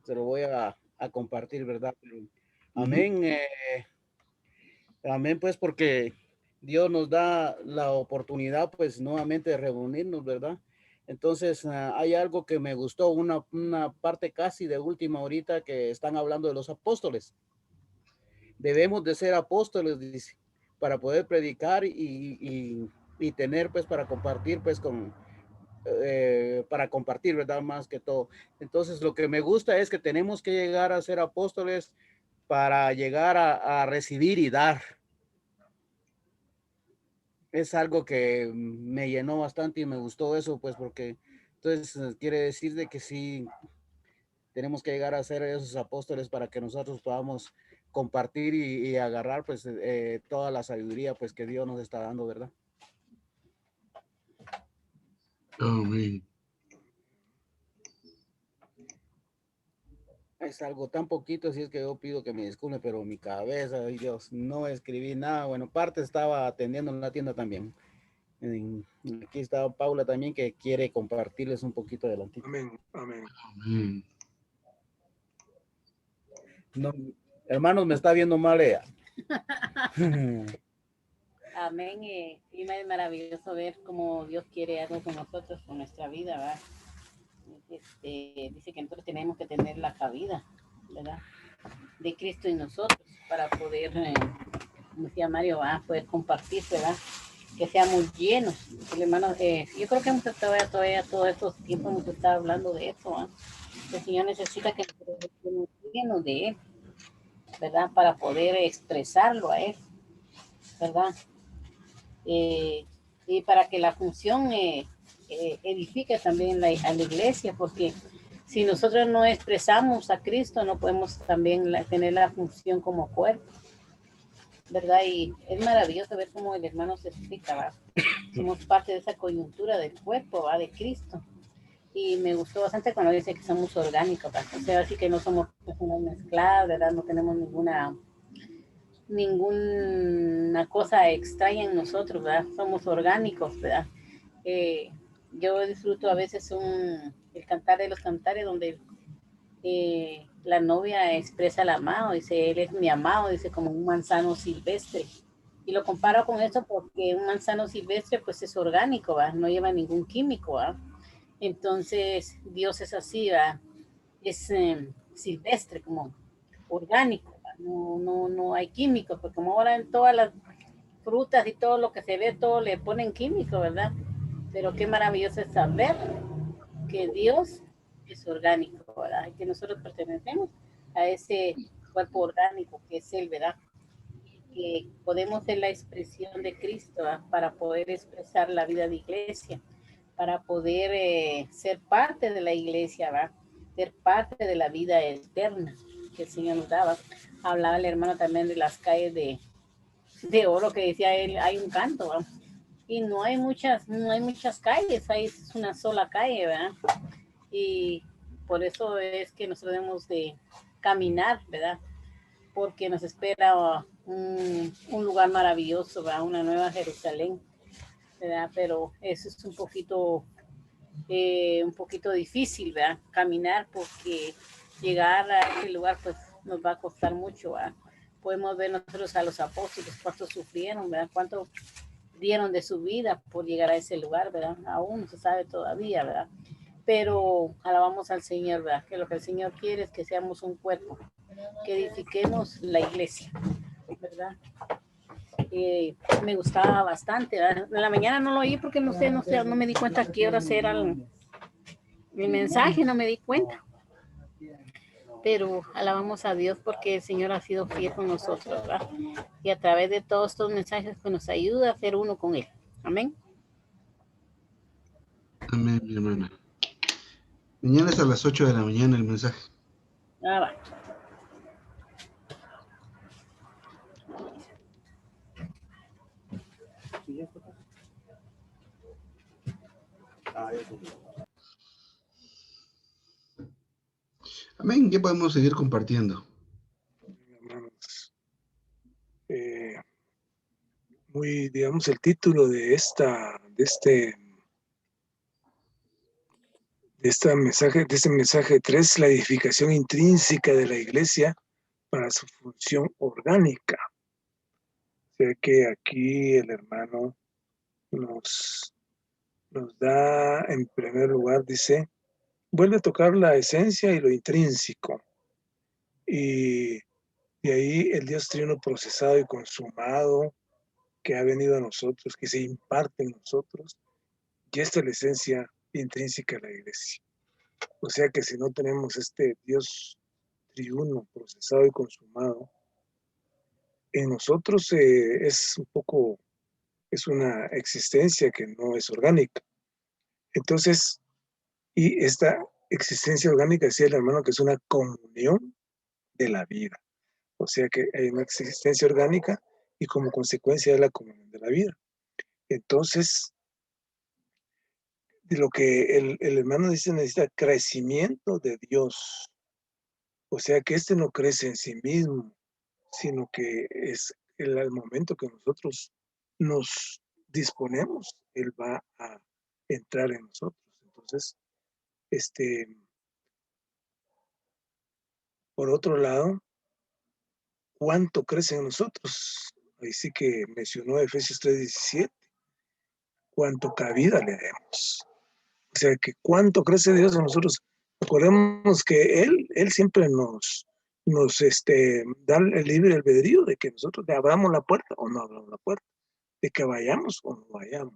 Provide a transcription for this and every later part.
se lo voy a compartir, ¿verdad? Pero, Ujú. amén, amén, pues porque Dios nos da la oportunidad, pues nuevamente de reunirnos, ¿verdad? Entonces, hay algo que me gustó, una parte casi de última ahorita que están hablando de los apóstoles. Debemos de ser apóstoles, dice, para poder predicar y tener, pues, para compartir, pues, para compartir, ¿verdad? Más que todo. Entonces, lo que me gusta es que tenemos que llegar a ser apóstoles para llegar a recibir y dar. Es algo que me llenó bastante y me gustó eso, pues, porque entonces quiere decir de que sí tenemos que llegar a ser esos apóstoles para que nosotros podamos compartir y agarrar, pues, toda la sabiduría, pues, que Dios nos está dando, ¿verdad? Amén. Es algo tan poquito, así es que yo pido que me disculpe, pero mi cabeza, ay Dios, no escribí nada. Bueno, parte estaba atendiendo en la tienda también. Aquí está Paula también que quiere compartirles un poquito adelantito. Amén, amén. Amén. No, hermanos, me está viendo mal ella. Amén. Y es maravilloso ver cómo Dios quiere algo con nosotros, con nuestra vida, ¿verdad? Dice que nosotros tenemos que tener la cabida, ¿verdad? De Cristo en nosotros para poder, como decía Mario, ¿verdad? Poder compartir, ¿verdad? Que seamos llenos. El hermano, yo creo que hemos todavía todos estos tiempos hemos estado hablando de eso, ¿verdad? El Señor necesita que nosotros estemos llenos de Él, ¿verdad? Para poder expresarlo a Él, ¿verdad? Y para que la función edifique también a la iglesia, porque si nosotros no expresamos a Cristo, no podemos también tener la función como cuerpo, ¿verdad? Y es maravilloso ver cómo el hermano se explica, ¿verdad? Somos parte de esa coyuntura del cuerpo, ¿verdad? De Cristo. Y me gustó bastante cuando dice que somos orgánicos, ¿verdad? O sea, así que no somos personas mezcladas, ¿verdad? No tenemos ninguna cosa extraña en nosotros, ¿verdad? Somos orgánicos, ¿verdad? Eh, yo disfruto a veces el cantar de los cantares donde la novia expresa al amado, dice, él es mi amado, dice, como un manzano silvestre. Y lo comparo con eso porque un manzano silvestre pues es orgánico, ¿verdad? No lleva ningún químico, ¿verdad? Entonces Dios es así, ¿verdad? Es silvestre, como orgánico, no hay químicos, porque como ahora en todas las frutas y todo lo que se ve, todo le ponen químico, ¿verdad? Pero qué maravilloso es saber que Dios es orgánico, ¿verdad? Y que nosotros pertenecemos a ese cuerpo orgánico que es Él, ¿verdad? Que podemos ser la expresión de Cristo, ¿verdad? Para poder expresar la vida de iglesia, para poder ser parte de la iglesia, ¿verdad? Ser parte de la vida eterna que el Señor nos daba. Hablaba el hermano también de las calles de oro que decía él, hay un canto, ¿verdad? Y no hay muchas calles, hay es una sola calle, ¿verdad? Y por eso es que nosotros debemos de caminar, ¿verdad? Porque nos espera un lugar maravilloso, ¿verdad? Una nueva Jerusalén, ¿verdad? Pero eso es un poquito difícil, ¿verdad? Caminar porque llegar a ese lugar pues nos va a costar mucho, ¿verdad? Podemos ver nosotros a los apóstoles cuánto sufrieron, ¿verdad? Cuánto dieron de su vida por llegar a ese lugar, ¿verdad? Aún no se sabe todavía, ¿verdad? Pero alabamos al Señor, ¿verdad? Que lo que el Señor quiere es que seamos un cuerpo, que edifiquemos la iglesia, ¿verdad? Me gustaba bastante, ¿verdad? En la mañana no lo oí porque no sé, no me di cuenta a qué hora era el mensaje, no me di cuenta. Pero alabamos a Dios porque el Señor ha sido fiel con nosotros, ¿verdad? Y a través de todos estos mensajes pues nos ayuda a ser uno con Él. Amén. Amén, mi hermana. Mañana es a las 8 de la mañana el mensaje. Ah, va. Amén, ya podemos seguir compartiendo. Hermanos, muy, digamos, el título de de este mensaje 3, la edificación intrínseca de la iglesia para su función orgánica. O sea que aquí el hermano nos da, en primer lugar, dice, vuelve a tocar la esencia y lo intrínseco. Y de ahí el Dios triuno procesado y consumado que ha venido a nosotros, que se imparte en nosotros, y esta es la esencia intrínseca de la iglesia. O sea que si no tenemos este Dios triuno procesado y consumado, en nosotros es un poco, es una existencia que no es orgánica. Entonces, y esta existencia orgánica, decía el hermano, que es una comunión de la vida. O sea que hay una existencia orgánica y como consecuencia de la comunión de la vida. Entonces, de lo que el hermano dice, necesita crecimiento de Dios. O sea que este no crece en sí mismo, sino que es el momento que nosotros nos disponemos, Él va a entrar en nosotros. Entonces, por otro lado, ¿cuánto crece en nosotros? Ahí sí que mencionó Efesios 3:17, cuánto cabida le demos. O sea, que cuánto crece Dios en nosotros. Recordemos que Él siempre nos da el libre albedrío de que nosotros le abramos la puerta o no abramos la puerta, de que vayamos o no vayamos.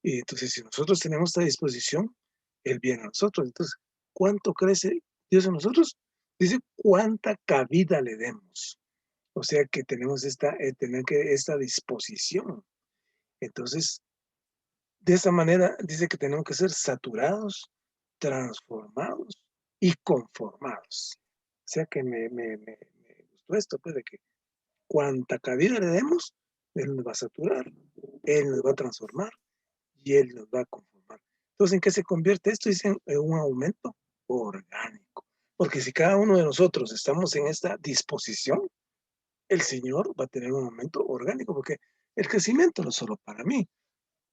Y entonces, si nosotros tenemos esta disposición, Él viene a nosotros. Entonces, ¿cuánto crece Dios en nosotros? Dice, ¿cuánta cabida le demos? O sea, que tenemos esta disposición. Entonces, de esa manera, dice que tenemos que ser saturados, transformados y conformados. O sea, que me gustó esto, pues, de que cuanta cabida le demos, Él nos va a saturar, Él nos va a transformar y Él nos va a conformar. Entonces, ¿en qué se convierte esto? Dicen en un aumento orgánico. Porque si cada uno de nosotros estamos en esta disposición, el Señor va a tener un aumento orgánico, porque el crecimiento no es solo para mí,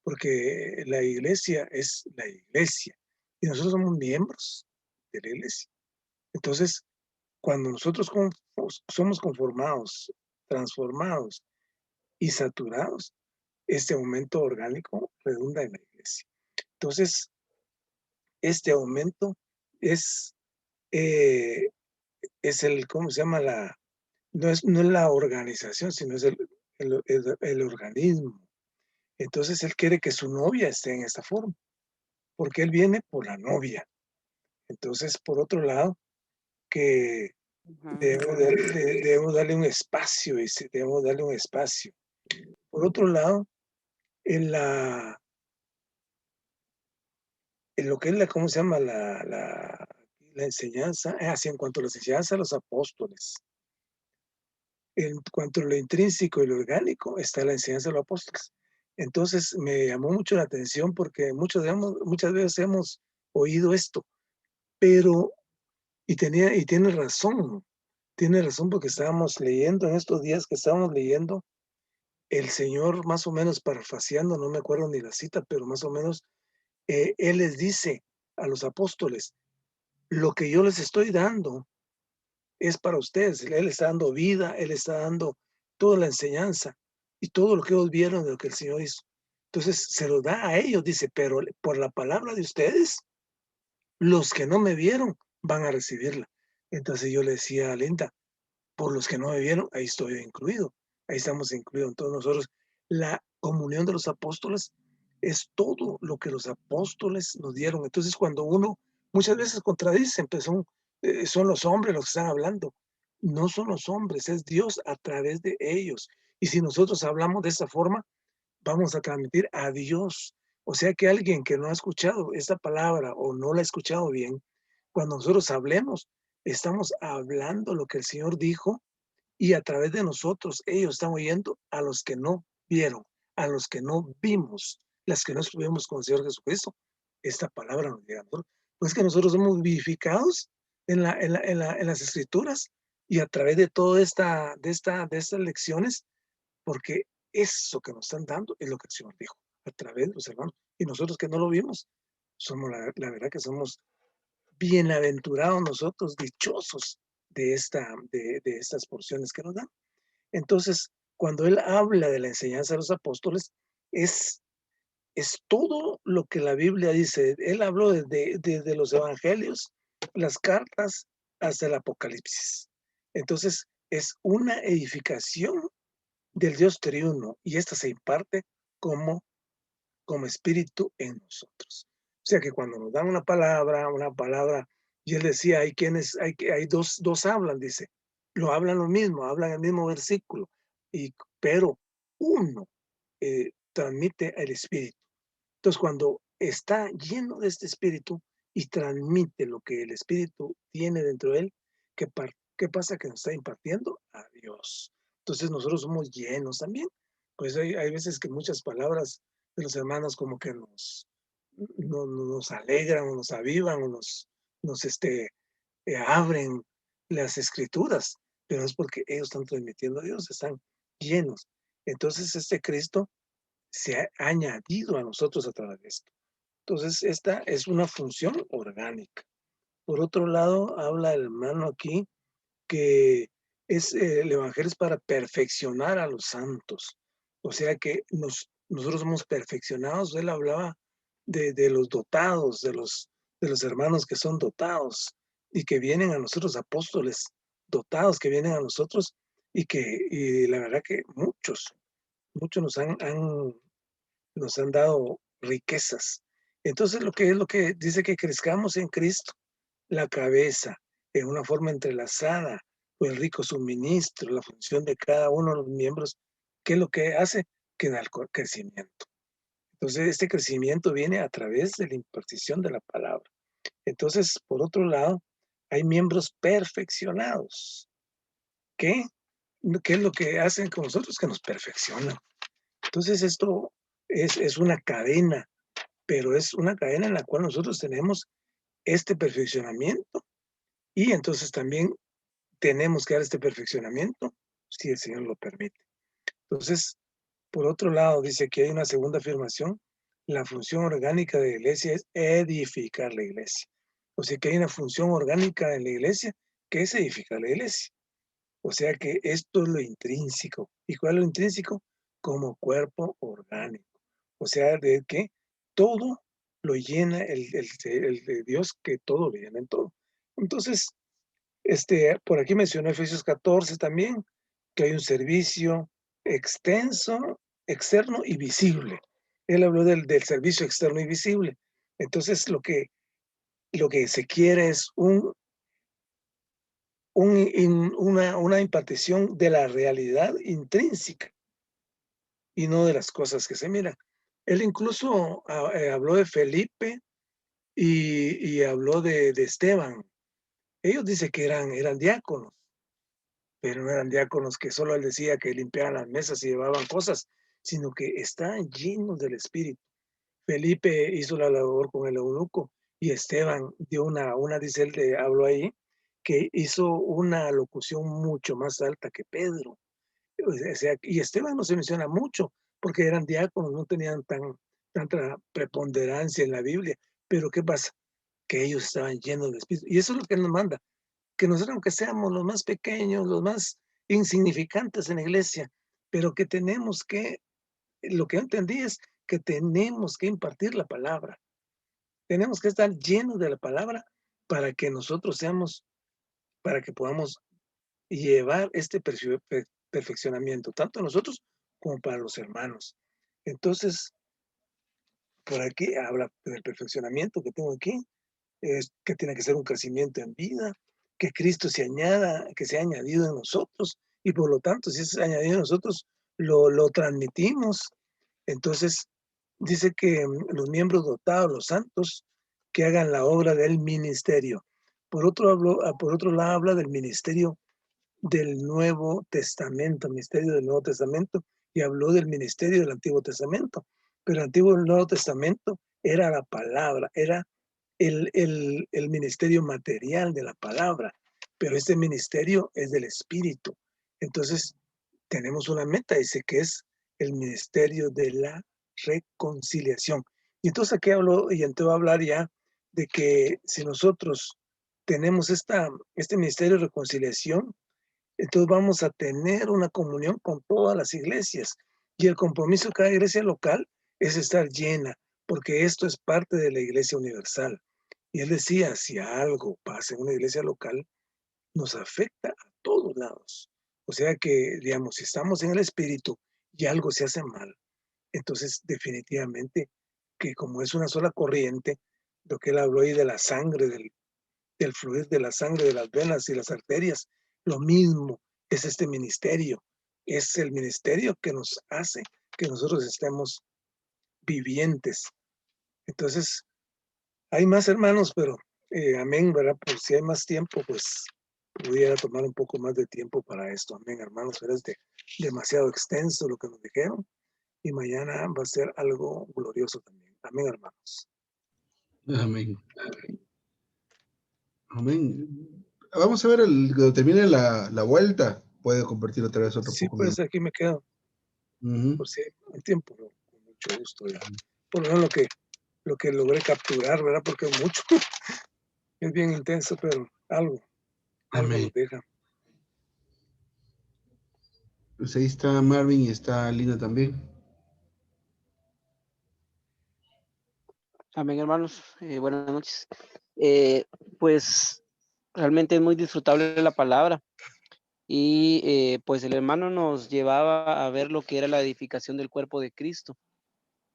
porque la iglesia es la iglesia y nosotros somos miembros de la iglesia. Entonces, cuando nosotros somos conformados, transformados y saturados, este aumento orgánico redunda en la iglesia. Entonces, este aumento es ¿cómo se llama? No es la organización, sino es el organismo. Entonces, Él quiere que su novia esté en esta forma, porque Él viene por la novia. Entonces, por otro lado, que debemos darle un espacio, debemos darle un espacio. Por otro lado, en lo que es ¿cómo se llama? La enseñanza, así en cuanto a las enseñanzas de los apóstoles, en cuanto a lo intrínseco y lo orgánico, está la enseñanza de los apóstoles. Entonces, me llamó mucho la atención porque muchas veces hemos oído esto, pero, y tiene razón porque estábamos leyendo en estos días que estábamos leyendo, el Señor más o menos parafraseando, no me acuerdo ni la cita, pero más o menos, Él les dice a los apóstoles, lo que yo les estoy dando es para ustedes. Él está dando vida, Él está dando toda la enseñanza y todo lo que ellos vieron de lo que el Señor hizo. Entonces se lo da a ellos, dice, pero por la palabra de ustedes, los que no me vieron van a recibirla. Entonces yo le decía a Linda, por los que no me vieron, ahí estoy incluido, ahí estamos incluidos todos nosotros. La comunión de los apóstoles es todo lo que los apóstoles nos dieron. Entonces cuando uno muchas veces contradice, pues son los hombres los que están hablando. No son los hombres, es Dios a través de ellos. Y si nosotros hablamos de esa forma, vamos a transmitir a Dios. O sea que alguien que no ha escuchado esta palabra o no la ha escuchado bien, cuando nosotros hablemos, estamos hablando lo que el Señor dijo y a través de nosotros ellos están oyendo a los que no vieron, a los que no vimos, las que no estuvimos con el Señor Jesucristo. Esta palabra nos llega a nosotros. Pues que nosotros somos vivificados en las Escrituras y a través de todas estas lecciones, porque eso que nos están dando es lo que el Señor dijo a través de los hermanos. Y nosotros que no lo vimos, somos la verdad que somos bienaventurados nosotros, dichosos de estas porciones que nos dan. Entonces, cuando él habla de la enseñanza de los apóstoles, es, es todo lo que la Biblia dice. Él habló desde los evangelios, las cartas, hasta el Apocalipsis. Entonces, es una edificación del Dios triuno y esta se imparte como espíritu en nosotros. O sea que cuando nos dan una palabra, y él decía, hay dos hablan, dice, lo hablan lo mismo, hablan el mismo versículo, pero uno transmite el espíritu. Entonces, cuando está lleno de este espíritu y transmite lo que el espíritu tiene dentro de él, ¿qué pasa? Que nos está impartiendo a Dios. Entonces, nosotros somos llenos también. Pues hay veces que muchas palabras de los hermanos como que nos alegran o nos avivan o nos abren las escrituras, pero es porque ellos están transmitiendo a Dios, están llenos. Entonces, este Cristo se ha añadido a nosotros a través de esto. Entonces, esta es una función orgánica. Por otro lado, habla el hermano aquí que el evangelio es para perfeccionar a los santos. O sea que nosotros somos perfeccionados. Él hablaba de los dotados, de los hermanos que son dotados y que vienen a nosotros, apóstoles dotados que vienen a nosotros y la verdad que muchos nos han dado riquezas. Entonces, lo que dice que crezcamos en Cristo, la cabeza, en una forma entrelazada, con el rico suministro, la función de cada uno de los miembros, ¿qué es lo que hace? Que da el crecimiento. Entonces, este crecimiento viene a través de la impartición de la palabra. Entonces, por otro lado, hay miembros perfeccionados. ¿Qué es lo que hacen con nosotros? Que nos perfeccionan. Entonces, esto es una cadena, pero es una cadena en la cual nosotros tenemos este perfeccionamiento y entonces también tenemos que dar este perfeccionamiento si el Señor lo permite. Entonces, por otro lado, dice que hay una segunda afirmación, la función orgánica de la iglesia es edificar la iglesia. O sea que hay una función orgánica en la iglesia que es edificar la iglesia. O sea que esto es lo intrínseco. ¿Y cuál es lo intrínseco? Como cuerpo orgánico. O sea, de que todo lo llena el de Dios, que todo lo llena en todo. Entonces, por aquí mencionó Efesios 14 también, que hay un servicio extenso, externo y visible. Él habló del servicio externo y visible. Entonces, lo que se quiere es una impartición de la realidad intrínseca y no de las cosas que se miran. Él incluso habló de Felipe y habló de Esteban. Ellos dicen que eran diáconos, pero no eran diáconos que solo él decía que limpiaban las mesas y llevaban cosas, sino que estaban llenos del Espíritu. Felipe hizo la labor con el eunuco y Esteban dio dice él, habló ahí, que hizo una locución mucho más alta que Pedro. O sea, y Esteban no se menciona mucho porque eran diáconos, no tenían tanta preponderancia en la Biblia. Pero ¿qué pasa? Que ellos estaban llenos de Espíritu. Y eso es lo que nos manda, que nosotros, aunque seamos los más pequeños, los más insignificantes en la iglesia, pero que tenemos que, lo que yo entendí es que tenemos que impartir la palabra. Tenemos que estar llenos de la palabra para que nosotros para que podamos llevar este perfeccionamiento, tanto nosotros como para los hermanos. Entonces, por aquí habla del perfeccionamiento que tengo aquí, es que tiene que ser un crecimiento en vida, que Cristo que se ha añadido en nosotros, y por lo tanto, si es añadido en nosotros, lo transmitimos. Entonces, dice que los miembros dotados, los santos, que hagan la obra del ministerio. Por otro lado, habla del ministerio del Nuevo Testamento, ministerio del Nuevo Testamento, y habló del ministerio del Antiguo Testamento. Pero el Antiguo y el Nuevo Testamento era la palabra, era el ministerio material de la palabra, pero este ministerio es del Espíritu. Entonces, tenemos una meta, dice que es el ministerio de la reconciliación. Y entonces aquí habló, y entonces va a hablar ya de que si nosotros tenemos este ministerio de reconciliación, entonces vamos a tener una comunión con todas las iglesias. Y el compromiso de cada iglesia local es estar llena, porque esto es parte de la iglesia universal. Y él decía, si algo pasa en una iglesia local, nos afecta a todos lados. O sea que, digamos, si estamos en el espíritu y algo se hace mal, entonces definitivamente que como es una sola corriente, lo que él habló ahí de la sangre, del fluir de la sangre de las venas y las arterias, lo mismo es este ministerio. Es el ministerio que nos hace que nosotros estemos vivientes. Entonces, hay más hermanos, pero amén, ¿verdad? Por si hay más tiempo, pues pudiera tomar un poco más de tiempo para esto. Amén, hermanos, pero es demasiado extenso lo que nos dijeron y mañana va a ser algo glorioso también. Amén, hermanos. Amén. Amén. Vamos a ver, cuando termine la vuelta, puede compartir otra vez otro Sí, poco más. pues aquí me quedo. Ujú. Por si hay tiempo, ¿no? Con mucho gusto. Ya. Por lo menos lo que logré capturar, ¿verdad? Porque es mucho. Es bien intenso, pero algo Amén. nos deja. Pues ahí está Marvin y está Lina también. Amén, hermanos. Buenas noches. Pues realmente es muy disfrutable la palabra y pues el hermano nos llevaba a ver lo que era la edificación del cuerpo de Cristo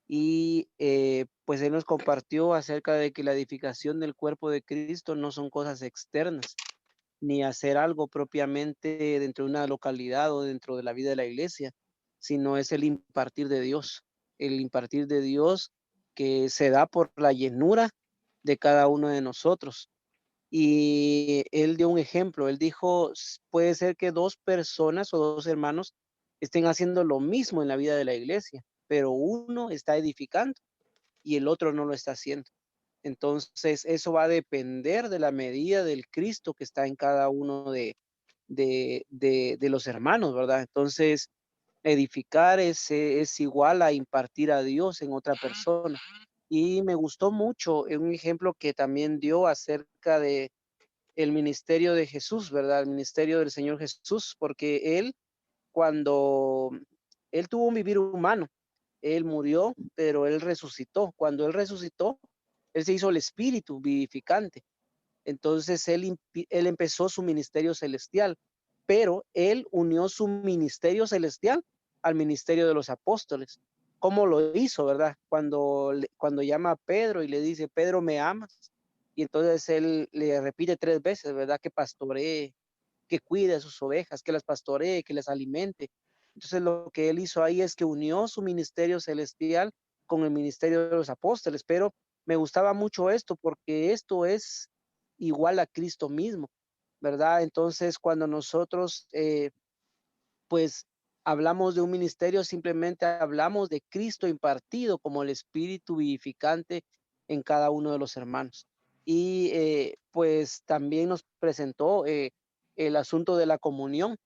y pues él nos compartió acerca de que la edificación del cuerpo de Cristo no son cosas externas, ni hacer algo propiamente dentro de una localidad o dentro de la vida de la iglesia, sino es el impartir de Dios que se da por la llenura de cada uno de nosotros. Y él dio un ejemplo, él dijo, puede ser que dos personas o dos hermanos estén haciendo lo mismo en la vida de la iglesia, pero uno está edificando y el otro no lo está haciendo. Entonces, eso va a depender de la medida del Cristo que está en cada uno de los hermanos, ¿verdad? Entonces, edificar es igual a impartir a Dios en otra persona. Y me gustó mucho un ejemplo que también dio acerca de el ministerio de Jesús, ¿verdad? El ministerio del Señor Jesús, porque él, cuando él tuvo un vivir humano, él murió, pero él resucitó. Cuando él resucitó, él se hizo el espíritu vivificante. Entonces él empezó su ministerio celestial, pero él unió su ministerio celestial al ministerio de los apóstoles. ¿Cómo lo hizo, verdad? Cuando llama a Pedro y le dice, Pedro, ¿me amas? Y entonces él le repite 3 veces, ¿verdad? Que pastoree, que cuide a sus ovejas, que las pastoree, que las alimente. Entonces lo que él hizo ahí es que unió su ministerio celestial con el ministerio de los apóstoles, pero me gustaba mucho esto porque esto es igual a Cristo mismo, ¿verdad? Entonces cuando nosotros pues hablamos de un ministerio, simplemente hablamos de Cristo impartido como el espíritu vivificante en cada uno de los hermanos. Y pues también nos presentó el asunto de la comunión,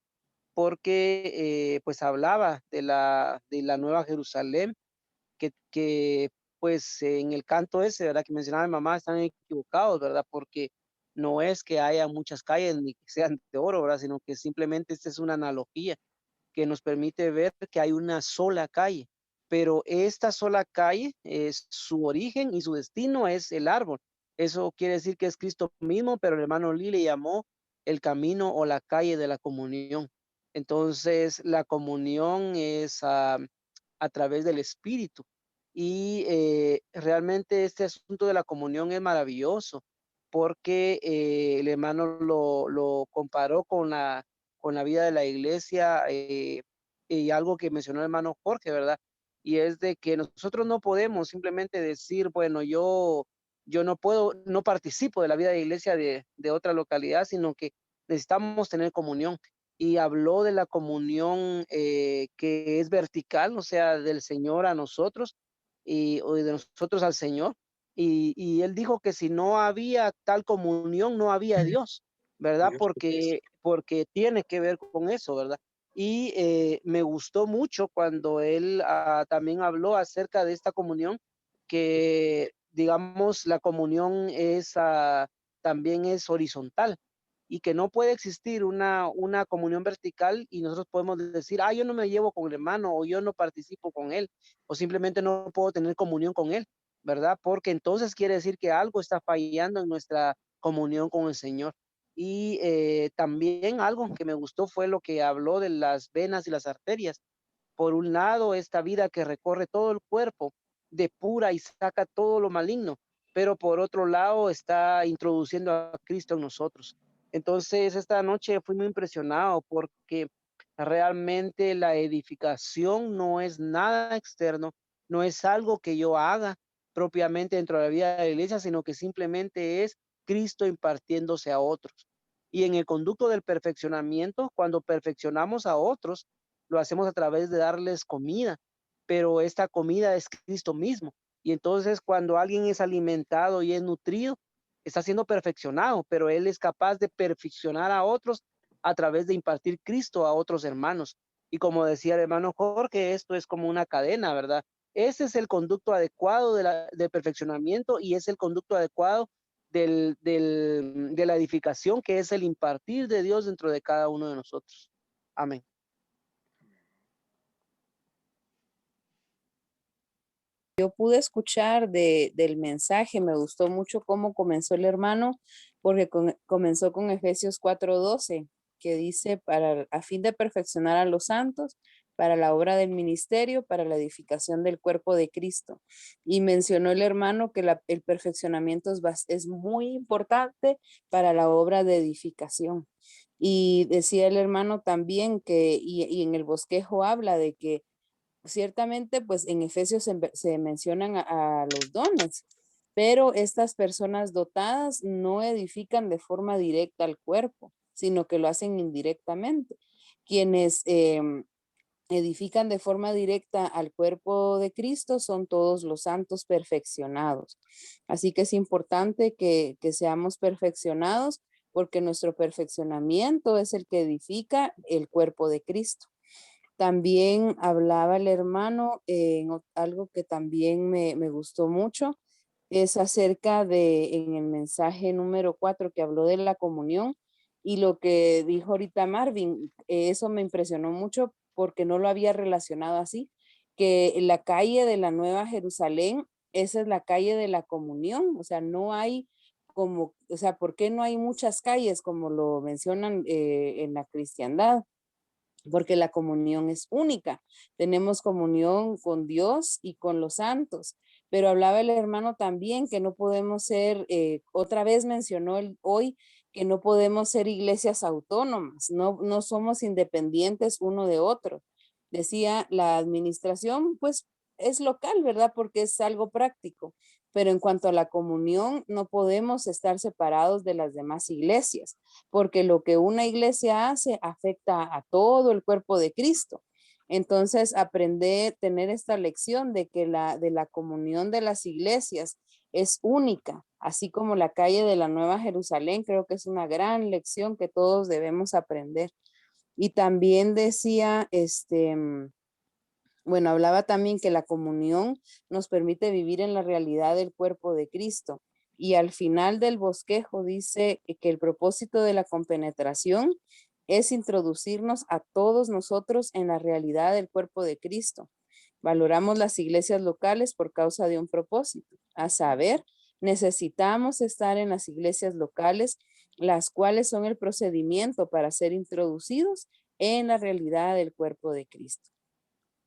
porque pues hablaba de la Nueva Jerusalén, que pues en el canto ese, ¿verdad? Que mencionaba mi mamá, están equivocados, ¿verdad? Porque no es que haya muchas calles ni que sean de oro, ¿verdad? Sino que simplemente esta es una analogía que nos permite ver que hay una sola calle, pero esta sola calle, es su origen y su destino es el árbol. Eso quiere decir que es Cristo mismo, pero el hermano Lee le llamó el camino o la calle de la comunión. Entonces, la comunión es a través del Espíritu. Y realmente este asunto de la comunión es maravilloso porque el hermano lo comparó con la vida de la iglesia y algo que mencionó el hermano Jorge, ¿verdad? Y es de que nosotros no podemos simplemente decir, bueno, yo no puedo, no participo de la vida de la iglesia de otra localidad, sino que necesitamos tener comunión. Y habló de la comunión que es vertical, o sea, del Señor a nosotros o de nosotros al Señor. Y él dijo que si no había tal comunión, no había Dios, ¿verdad? Porque tiene que ver con eso, ¿verdad? Y me gustó mucho cuando él también habló acerca de esta comunión, que digamos, la comunión es, también es horizontal y que no puede existir una comunión vertical y nosotros podemos decir, yo no me llevo con el hermano o yo no participo con él o simplemente no puedo tener comunión con él, ¿verdad? Porque entonces quiere decir que algo está fallando en nuestra comunión con el Señor. Y también algo que me gustó fue lo que habló de las venas y las arterias. Por un lado, esta vida que recorre todo el cuerpo, depura y saca todo lo maligno, pero por otro lado está introduciendo a Cristo en nosotros. Entonces, esta noche fui muy impresionado porque realmente la edificación no es nada externo, no es algo que yo haga propiamente dentro de la vida de la iglesia, sino que simplemente es Cristo impartiéndose a otros. Y en el conducto del perfeccionamiento, cuando perfeccionamos a otros, lo hacemos a través de darles comida, pero esta comida es Cristo mismo. Y entonces cuando alguien es alimentado y es nutrido, está siendo perfeccionado, pero él es capaz de perfeccionar a otros a través de impartir Cristo a otros hermanos. Y como decía el hermano Jorge, esto es como una cadena, ¿verdad? Ese es el conducto adecuado del perfeccionamiento y es el conducto adecuado de la edificación, que es el impartir de Dios dentro de cada uno de nosotros. Amén. Yo pude escuchar del mensaje, me gustó mucho cómo comenzó el hermano, porque comenzó con Efesios 4:12, que dice, a fin de perfeccionar a los santos, para la obra del ministerio, para la edificación del cuerpo de Cristo. Y mencionó el hermano que el perfeccionamiento es muy importante para la obra de edificación. Y decía el hermano también y en el bosquejo habla de que ciertamente, pues en Efesios se mencionan a los dones, pero estas personas dotadas no edifican de forma directa al cuerpo, sino que lo hacen indirectamente. Quienes edifican de forma directa al cuerpo de Cristo son todos los santos perfeccionados. Así que es importante que seamos perfeccionados porque nuestro perfeccionamiento es el que edifica el cuerpo de Cristo. También hablaba el hermano en algo que también me gustó mucho, es acerca en el mensaje número 4 que habló de la comunión y lo que dijo ahorita Marvin, eso me impresionó mucho porque no lo había relacionado así, que la calle de la Nueva Jerusalén, esa es la calle de la comunión, o sea, no hay o sea, ¿por qué no hay muchas calles como lo mencionan en la cristiandad? Porque la comunión es única. Tenemos comunión con Dios y con los santos. Pero hablaba el hermano también que no podemos ser, otra vez mencionó hoy, que no podemos ser iglesias autónomas, no somos independientes uno de otro. Decía, la administración, pues es local, ¿verdad? Porque es algo práctico. Pero en cuanto a la comunión, no podemos estar separados de las demás iglesias porque lo que una iglesia hace afecta a todo el cuerpo de Cristo. Entonces, aprender, tener esta lección de que de la comunión de las iglesias es única, así como la calle de la Nueva Jerusalén, creo que es una gran lección que todos debemos aprender. Y también decía, bueno, hablaba también que la comunión nos permite vivir en la realidad del cuerpo de Cristo. Y al final del bosquejo dice que el propósito de la compenetración es introducirnos a todos nosotros en la realidad del cuerpo de Cristo. Valoramos las iglesias locales por causa de un propósito, a saber, necesitamos estar en las iglesias locales, las cuales son el procedimiento para ser introducidos en la realidad del cuerpo de Cristo.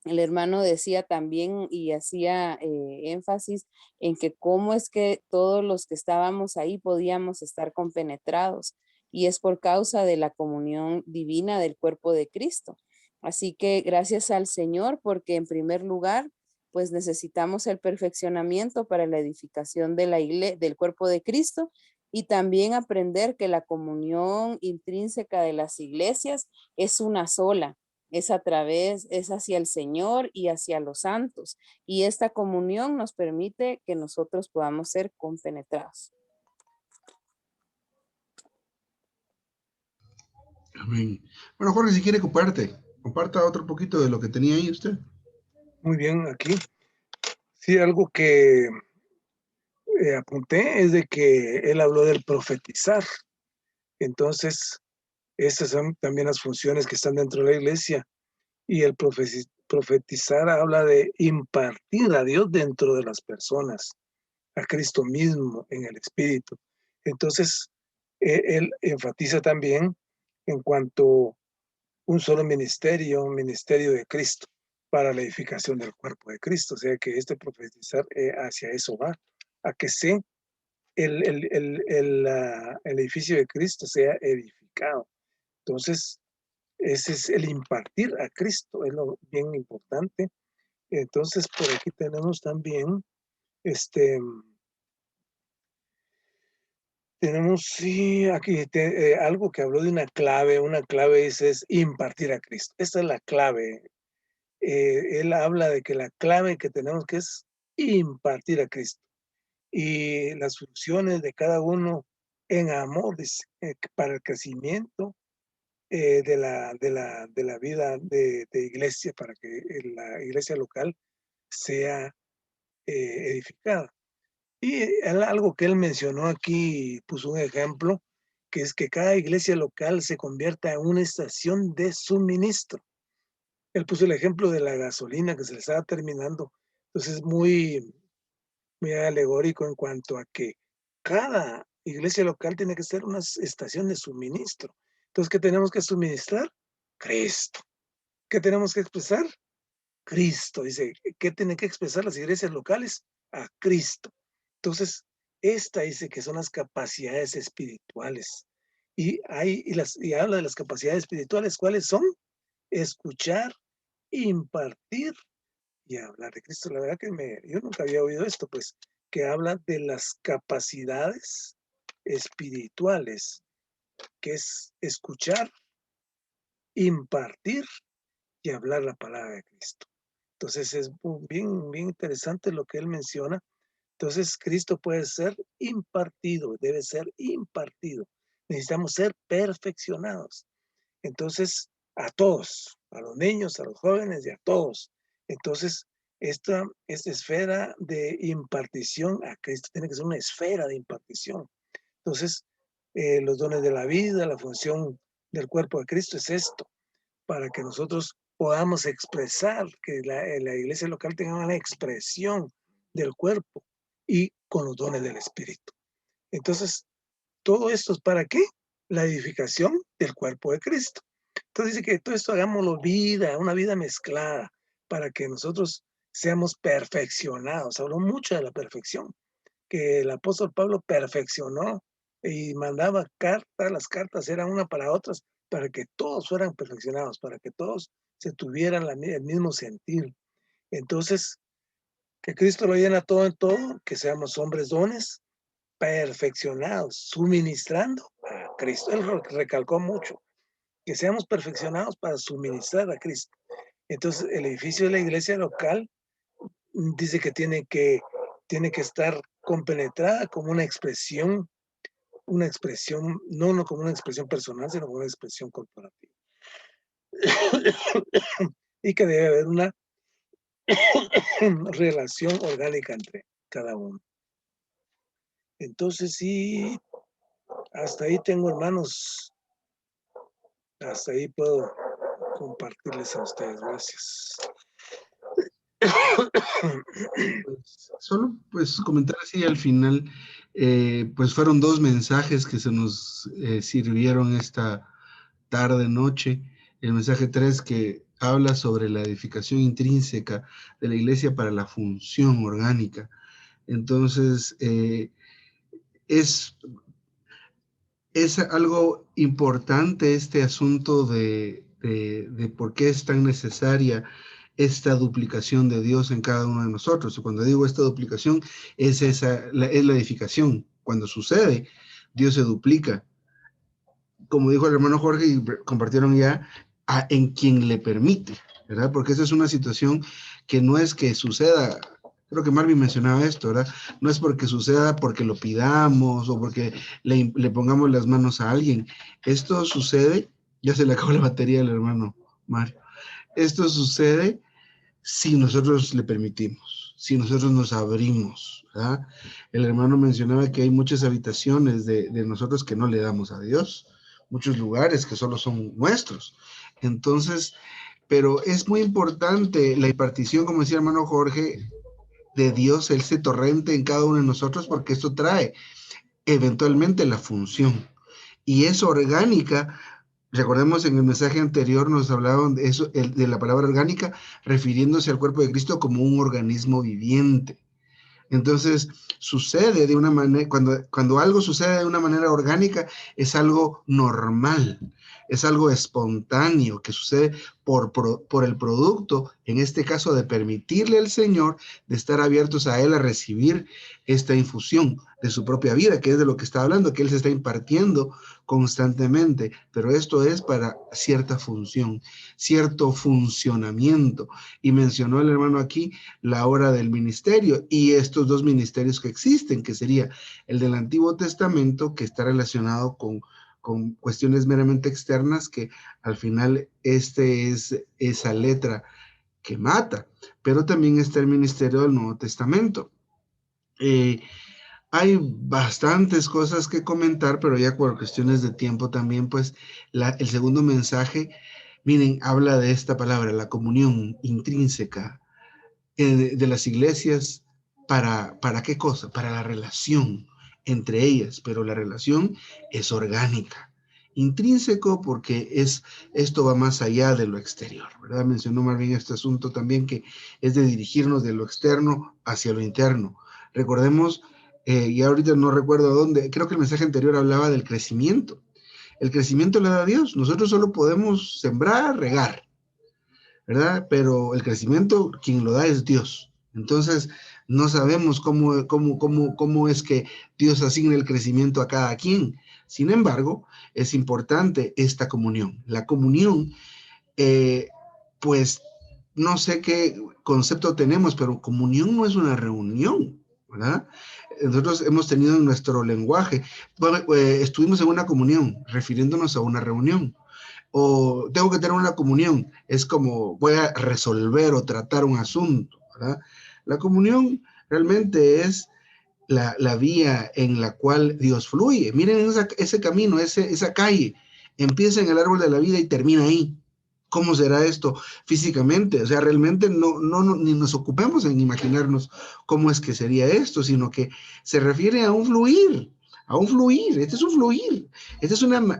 El hermano decía también y hacía énfasis en que cómo es que todos los que estábamos ahí podíamos estar compenetrados y es por causa de la comunión divina del cuerpo de Cristo. Así que gracias al Señor porque en primer lugar pues necesitamos el perfeccionamiento para la edificación de del cuerpo de Cristo y también aprender que la comunión intrínseca de las iglesias es una sola. Es hacia el Señor y hacia los santos. Y esta comunión nos permite que nosotros podamos ser compenetrados. Amén. Bueno, Jorge, si quiere comparta otro poquito de lo que tenía ahí usted. Muy bien, aquí. Sí, algo que apunté es de que él habló del profetizar. Entonces, estas son también las funciones que están dentro de la iglesia. Y el profetizar habla de impartir a Dios dentro de las personas, a Cristo mismo en el Espíritu. Entonces, él enfatiza también en cuanto un solo ministerio, un ministerio de Cristo para la edificación del cuerpo de Cristo. O sea que este profetizar hacia eso va, a que el edificio de Cristo sea edificado. Entonces, ese es el impartir a Cristo, es lo bien importante. Entonces, por aquí tenemos también, tenemos, sí, aquí algo que habló de una clave es impartir a Cristo. Esta es la clave. Él habla de que la clave que tenemos que es impartir a Cristo. Y las funciones de cada uno en amor, dice, para el crecimiento de la vida de iglesia, para que la iglesia local sea edificada. Y algo que él mencionó aquí, puso un ejemplo, que es que cada iglesia local se convierta en una estación de suministro. Él puso el ejemplo de la gasolina que se le estaba terminando. Entonces, muy alegórico en cuanto a que cada iglesia local tiene que ser una estación de suministro. Entonces, ¿qué tenemos que suministrar? Cristo. ¿Qué tenemos que expresar? Cristo. Dice, ¿qué tienen que expresar las iglesias locales? A Cristo. Entonces, esta dice que son las capacidades espirituales. Y habla de las capacidades espirituales. ¿Cuáles son? Escuchar, impartir y hablar de Cristo. La verdad que yo nunca había oído esto, pues, que habla de las capacidades espirituales, que es escuchar, impartir y hablar la palabra de Cristo. Entonces es bien interesante lo que él menciona. Entonces Cristo puede ser impartido, debe ser impartido. Necesitamos ser perfeccionados. Entonces, a todos, a los niños, a los jóvenes y a todos. Entonces, esta esfera de impartición a Cristo tiene que ser una esfera de impartición. Entonces, los dones de la vida, la función del cuerpo de Cristo es esto, para que nosotros podamos expresar, que la iglesia local tenga una expresión del cuerpo y con los dones del Espíritu. Entonces, todo esto es para qué? La edificación del cuerpo de Cristo. Entonces dice que todo esto hagámoslo una vida mezclada, para que nosotros seamos perfeccionados. Habló mucho de la perfección, que el apóstol Pablo perfeccionó y mandaba cartas, las cartas eran una para otras, para que todos fueran perfeccionados, para que todos se tuvieran el mismo sentir. Entonces, que Cristo lo llena todo en todo, que seamos hombres dones, perfeccionados, suministrando a Cristo. Él recalcó mucho, que seamos perfeccionados para suministrar a Cristo. Entonces, el edificio de la iglesia local dice que tiene que estar compenetrada como una expresión, no como una expresión personal, sino como una expresión corporativa. Y que debe haber una relación orgánica entre cada uno. Entonces, sí, hasta ahí tengo, hermanos, hasta ahí puedo compartirles a ustedes. Gracias. Pues, solo pues comentar así al final, pues fueron dos mensajes que se nos sirvieron esta tarde, noche. El mensaje 3 que habla sobre la edificación intrínseca de la iglesia para la función orgánica. Entonces, es algo importante este asunto de por qué es tan necesaria esta duplicación de Dios en cada uno de nosotros. Y cuando digo esta duplicación, es la edificación. Cuando sucede, Dios se duplica. Como dijo el hermano Jorge y compartieron ya, en quien le permite, ¿verdad? Porque esa es una situación que no es que suceda. Creo que Marvin mencionaba esto, ¿verdad? No es porque suceda porque lo pidamos o porque le pongamos las manos a alguien. Esto sucede, ya se le acabó la batería al hermano Mario. Esto sucede si nosotros le permitimos. Dios si nosotros nos abrimos, ¿verdad? El hermano mencionaba que hay muchas habitaciones de nosotros que no le damos a Dios, muchos lugares que solo son nuestros. Entonces, pero es muy importante la impartición, como decía el hermano Jorge, de Dios, ese torrente en cada uno de nosotros, porque esto trae eventualmente la función. Y es orgánica. Recordemos en el mensaje anterior nos hablaban de eso, de la palabra orgánica, refiriéndose al cuerpo de Cristo como un organismo viviente. Entonces, sucede de una manera, cuando algo sucede de una manera orgánica, es algo normal, es algo espontáneo, que sucede por el producto, en este caso, de permitirle al Señor, de estar abiertos a Él a recibir esta infusión de su propia vida, que es de lo que está hablando, que Él se está impartiendo constantemente, pero esto es para cierta función, cierto funcionamiento. Y mencionó el hermano aquí la hora del ministerio y estos dos ministerios que existen, que sería el del Antiguo Testamento, que está relacionado con cuestiones meramente externas, que al final es esa letra que mata, pero también está el ministerio del Nuevo Testamento. Hay bastantes cosas que comentar, pero ya por cuestiones de tiempo también, pues el segundo mensaje, miren, habla de esta palabra, la comunión intrínseca de las iglesias. ¿Para qué cosa? Para la relación entre ellas, pero la relación es orgánica. Intrínseco porque esto va más allá de lo exterior, ¿verdad? Mencionó Marvin este asunto también, que es de dirigirnos de lo externo hacia lo interno. Recordemos, y ahorita no recuerdo dónde, creo que el mensaje anterior hablaba del crecimiento. El crecimiento lo da Dios, nosotros solo podemos sembrar, regar, ¿verdad? Pero el crecimiento, quien lo da es Dios. Entonces, no sabemos cómo es que Dios asigna el crecimiento a cada quien. Sin embargo, es importante esta comunión. La comunión, pues, no sé qué concepto tenemos, pero comunión no es una reunión, ¿verdad? Nosotros hemos tenido en nuestro lenguaje, bueno, estuvimos en una comunión, refiriéndonos a una reunión. O tengo que tener una comunión, es como voy a resolver o tratar un asunto, ¿verdad? La comunión realmente es la vía en la cual Dios fluye. Miren ese camino, esa calle, empieza en el árbol de la vida y termina ahí. ¿Cómo será esto físicamente? O sea, realmente no, ni nos ocupemos en imaginarnos cómo es que sería esto, sino que se refiere a un fluir. Este es un fluir,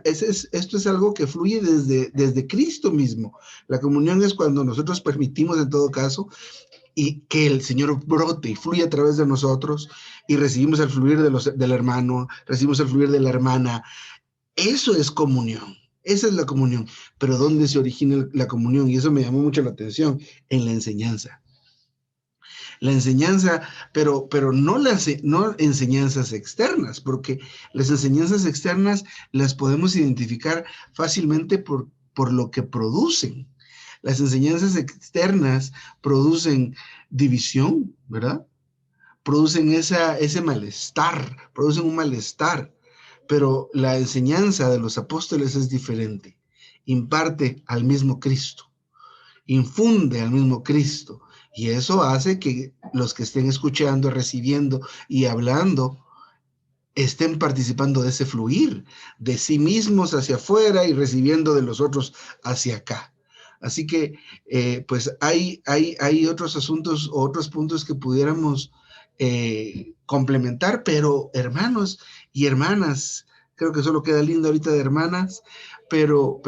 esto es algo que fluye desde Cristo mismo. La comunión es cuando nosotros permitimos, en todo caso, y que el Señor brote y fluya a través de nosotros, y recibimos el fluir del hermano, recibimos el fluir de la hermana. Eso es comunión, esa es la comunión. Pero ¿dónde se origina la comunión? Y eso me llamó mucho la atención, en la enseñanza. La enseñanza, pero no enseñanzas externas, porque las enseñanzas externas las podemos identificar fácilmente por lo que producen. Las enseñanzas externas producen división, ¿verdad? Producen ese malestar, producen un malestar, pero la enseñanza de los apóstoles es diferente. Imparte al mismo Cristo, infunde al mismo Cristo, y eso hace que los que estén escuchando, recibiendo y hablando estén participando de ese fluir, de sí mismos hacia afuera y recibiendo de los otros hacia acá. Así que, pues hay otros asuntos, otros puntos que pudiéramos complementar, pero hermanos y hermanas, creo que solo queda lindo ahorita de hermanas, pero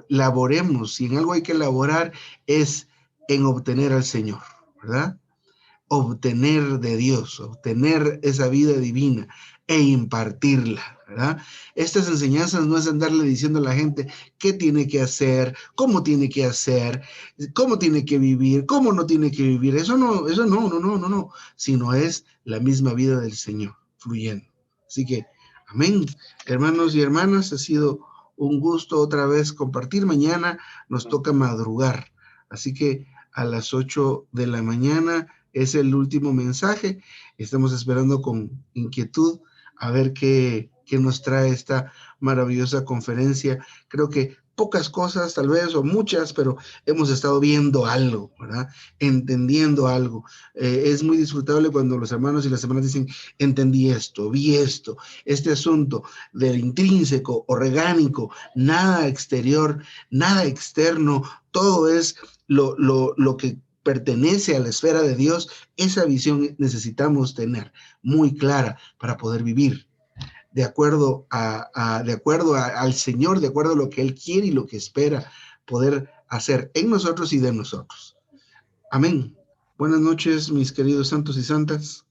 laboremos, y en algo hay que laborar es en obtener al Señor, ¿verdad? Obtener de Dios, obtener esa vida divina e impartirla, ¿verdad? Estas enseñanzas no es andarle diciendo a la gente qué tiene que hacer, cómo tiene que hacer, cómo tiene que vivir, cómo no tiene que vivir. Eso no, sino es la misma vida del Señor fluyendo. Así que, amén. Hermanos y hermanas, ha sido un gusto otra vez compartir. Mañana nos toca madrugar, así que a las 8 de la mañana es el último mensaje. Estamos esperando con inquietud a ver qué nos trae esta maravillosa conferencia. Creo que pocas cosas tal vez, o muchas, pero hemos estado viendo algo, ¿verdad? Entendiendo algo. Es muy disfrutable cuando los hermanos y las hermanas dicen, entendí esto, vi esto, este asunto del intrínseco, orgánico, nada exterior, nada externo, todo es lo que pertenece a la esfera de Dios. Esa visión necesitamos tener muy clara para poder vivir de acuerdo al Señor, de acuerdo a lo que Él quiere y lo que espera poder hacer en nosotros y de nosotros. Amén. Buenas noches, mis queridos santos y santas.